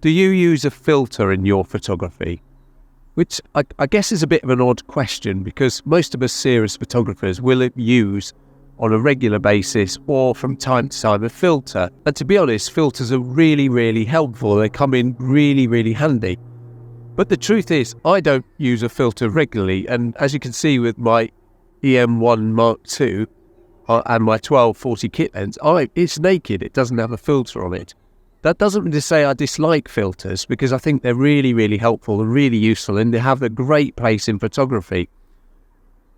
Do you use a filter in your photography? Which I guess is a bit of an odd question, because most of us serious photographers will use on a regular basis or from time to time a filter. And to be honest, filters are really, really helpful. They come in really, really handy. But the truth is, I don't use a filter regularly. And as you can see with my E-M1 Mark II and my 12-40 kit lens, it's naked. It doesn't have a filter on it. That doesn't mean to say I dislike filters, because I think they're really, really helpful and really useful, and they have a great place in photography.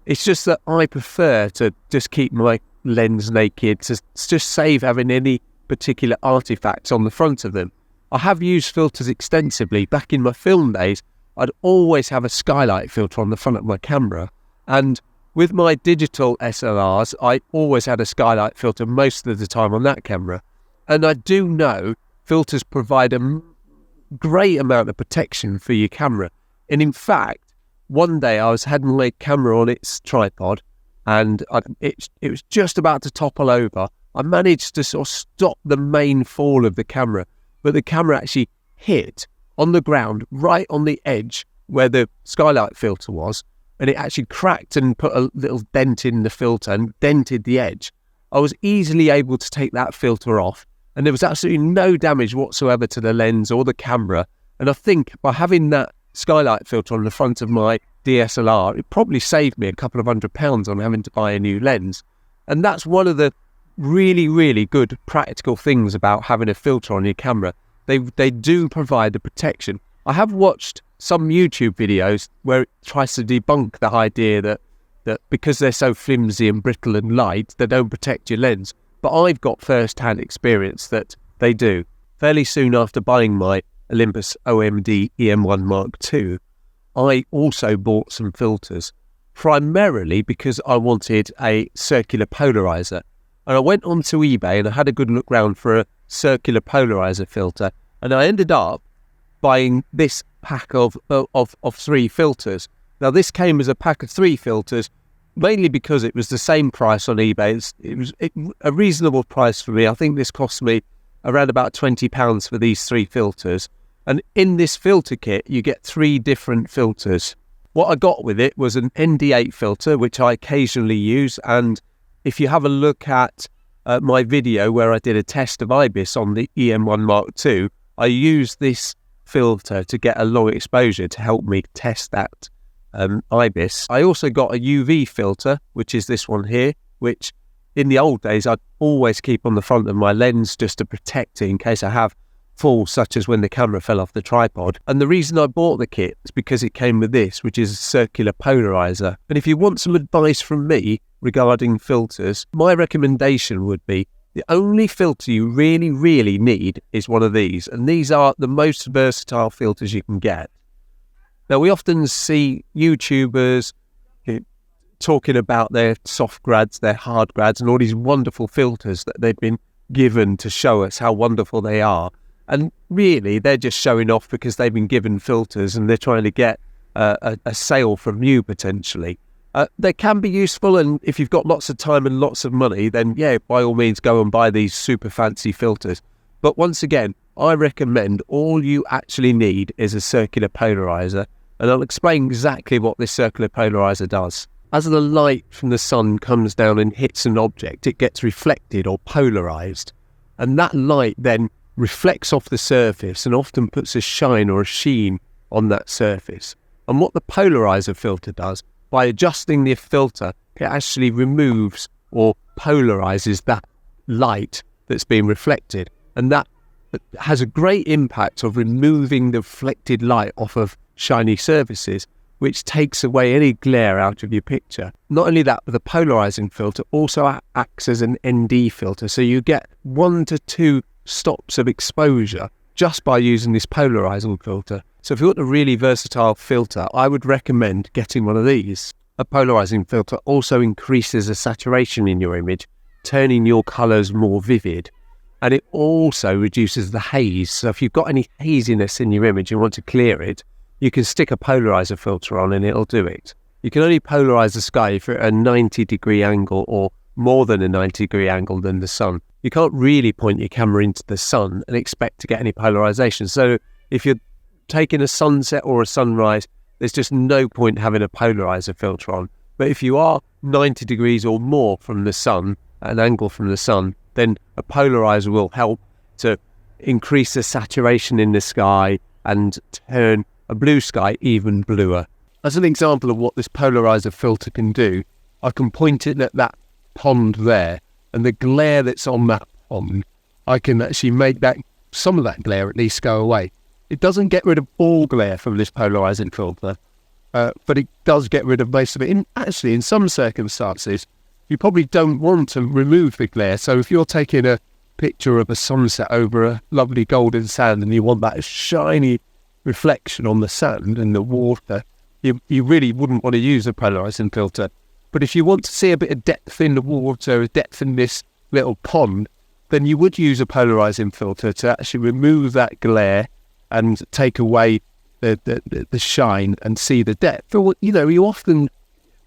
It's just that I prefer to just keep my lens naked, to just save having any particular artifacts on the front of them. I have used filters extensively. Back in my film days, I'd always have a skylight filter on the front of my camera. And with my digital SLRs, I always had a skylight filter most of the time on that camera. And I do know filters provide a great amount of protection for your camera. And in fact, one day I had my camera on its tripod, and it was just about to topple over. I managed to sort of stop the main fall of the camera, but the camera actually hit on the ground right on the edge where the skylight filter was, and it actually cracked and put a little dent in the filter and dented the edge. I was easily able to take that filter off, and there was absolutely no damage whatsoever to the lens or the camera. And I think by having that skylight filter on the front of my DSLR, it probably saved me a couple of £100 on having to buy a new lens. And that's one of the really, really good practical things about having a filter on your camera. They do provide the protection. I have watched some YouTube videos where it tries to debunk the idea that because they're so flimsy and brittle and light, they don't protect your lens. But I've got first-hand experience that they do. Fairly soon after buying my Olympus OMD E-M1 Mark II, I also bought some filters, primarily because I wanted a circular polarizer. And I went onto eBay and I had a good look round for a circular polarizer filter, and I ended up buying this pack of 3 filters. Now, this came as a pack of 3 filters, mainly because it was the same price on eBay. It was a reasonable price for me. I think this cost me around about £20 for these 3 filters. And in this filter kit, you get 3 different filters. What I got with it was an ND8 filter, which I occasionally use. And if you have a look at my video where I did a test of IBIS on the E-M1 Mark II, I used this filter to get a long exposure to help me test that IBIS. I also got a UV filter, which is this one here, which in the old days I'd always keep on the front of my lens just to protect it in case I have falls such as when the camera fell off the tripod. And the reason I bought the kit is because it came with this, which is a circular polarizer. And if you want some advice from me regarding filters, my recommendation would be the only filter you really, really need is one of these. And these are the most versatile filters you can get. Now, we often see YouTubers talking about their soft grads, their hard grads, and all these wonderful filters that they've been given to show us how wonderful they are. And really, they're just showing off because they've been given filters and they're trying to get a sale from you, potentially. They can be useful, and if you've got lots of time and lots of money, then yeah, by all means, go and buy these super fancy filters. But once again, I recommend all you actually need is a circular polarizer, and I'll explain exactly what this circular polarizer does. As the light from the sun comes down and hits an object, it gets reflected or polarized, and that light then reflects off the surface and often puts a shine or a sheen on that surface. And what the polarizer filter does, by adjusting the filter, it actually removes or polarizes that light that's being reflected, and that has a great impact of removing the reflected light off of shiny surfaces, which takes away any glare out of your picture. Not only that, but the polarizing filter also acts as an ND filter, so you get 1 to 2 stops of exposure just by using this polarizing filter. So if you want a really versatile filter, I would recommend getting one of these. A polarizing filter also increases the saturation in your image, turning your colors more vivid. And it also reduces the haze. So if you've got any haziness in your image and want to clear it, you can stick a polarizer filter on and it'll do it. You can only polarize the sky if you're at a 90-degree angle or more than a 90-degree angle than the sun. You can't really point your camera into the sun and expect to get any polarization. So If you're taking a sunset or a sunrise, there's just no point having a polarizer filter on. But if you are 90 degrees or more from the sun, at an angle from the sun, then a polarizer will help to increase the saturation in the sky and turn a blue sky even bluer. As an example of what this polarizer filter can do, I can point it at that pond there, and the glare that's on that pond, I can actually make some of that glare at least go away. It doesn't get rid of all glare from this polarizing filter, but it does get rid of most of it. In some circumstances, you probably don't want to remove the glare. So if you're taking a picture of a sunset over a lovely golden sand and you want that shiny reflection on the sand and the water, you really wouldn't want to use a polarizing filter. But if you want to see a bit of depth in the water, a depth in this little pond, then you would use a polarizing filter to actually remove that glare and take away the shine and see the depth. You often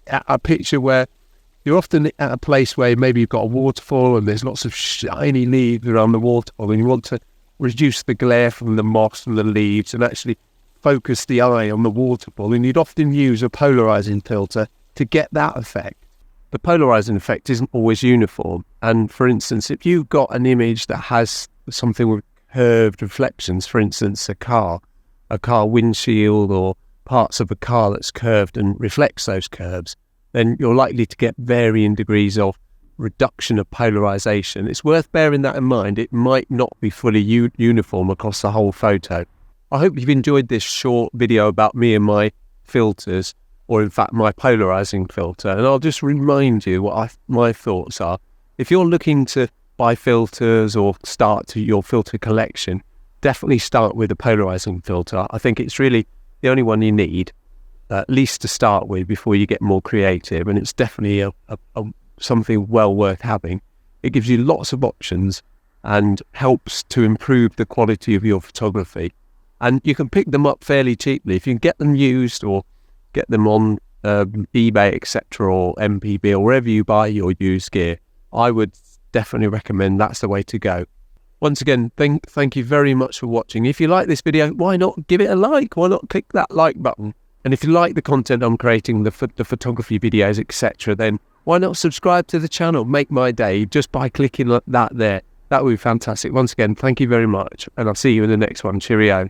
at a picture where you're often at a place where maybe you've got a waterfall and there's lots of shiny leaves around the waterfall, and you want to reduce the glare from the moss and the leaves and actually focus the eye on the waterfall, and you'd often use a polarizing filter to get that effect. The polarizing effect isn't always uniform, and for instance, if you've got an image that has something with curved reflections, for instance a car windshield or parts of a car that's curved and reflects those curves, then you're likely to get varying degrees of reduction of polarization. It's worth bearing that in mind. It might not be fully uniform across the whole photo. I hope you've enjoyed this short video about me and my filters, or in fact my polarizing filter, and I'll just remind you what my thoughts are. If you're looking to buy filters or start to your filter collection, definitely start with a polarizing filter. I think it's really the only one you need, at least to start with, before you get more creative, and it's definitely something well worth having. It gives you lots of options and helps to improve the quality of your photography, and you can pick them up fairly cheaply. If you can get them used or get them on eBay, etc., or MPB, or wherever you buy your used gear, I would definitely recommend that's the way to go. Once again, thank you very much for watching. If you like this video, why not give it a like? Why not click that like button? And if you like the content I'm creating, the photography videos, etc., then why not subscribe to the channel? Make my day just by clicking that there. That would be fantastic. Once again, thank you very much, and I'll see you in the next one. Cheerio.